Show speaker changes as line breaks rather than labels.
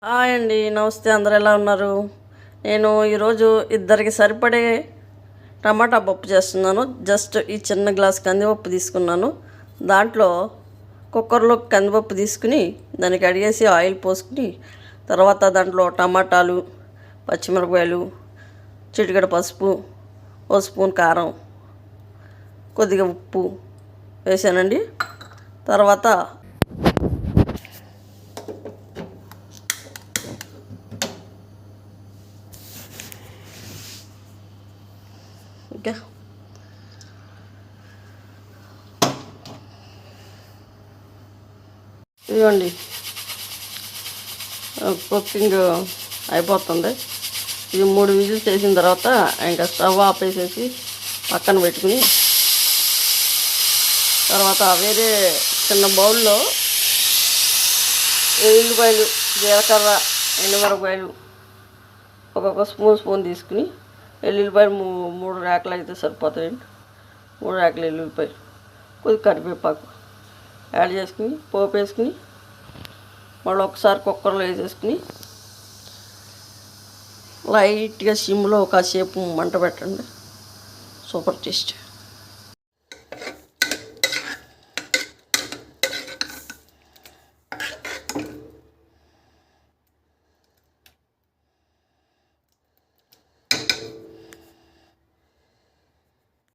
Hi అండి, నమస్తే. అందరు ఎలా ఉన్నారు? నేను ఈరోజు ఇద్దరికి సరిపడే టమాటా పప్పు చేస్తున్నాను. జస్ట్ ఈ చిన్న గ్లాస్ కందిపప్పు తీసుకున్నాను. దాంట్లో కుక్కర్లో కందిపప్పు తీసుకుని దానికి కడిగేసి ఆయిల్ పోసుకుని తర్వాత దాంట్లో టమాటాలు, పచ్చిమిరపకాయలు, చిటికెడు పసుపు, ఓ స్పూన్ కారం, కొద్దిగా ఉప్పు వేసానండి. తర్వాత ఇంకా ఇదిగోండి, కుకింగ్ అయిపోతుంది. ఇది 3 విజిల్స్ వేసిన తర్వాత ఇంకా స్టవ్ ఆపేసేసి పక్కన పెట్టుకుని తర్వాత వేరే చిన్న బౌల్లో ఎల్లుల్లిపాయలు, జీలకర్ర, ఎండుమిరపకాయలు ఒక్కొక్క స్పూన్ తీసుకుని ఎల్లుల్లిపాయలు 3 రేకలు అయితే సరిపోతాయండి. 3 రేకలు ఎల్లుల్లిపాయలు, కొద్దిగా కరివేపాకు యాడ్ చేసుకుని పోపు వేసుకుని మళ్ళీ ఒకసారి కుక్కర్లో వేసేసుకుని లైట్గా సిమ్లో కాసేపు మంట పెట్టండి. Super taste.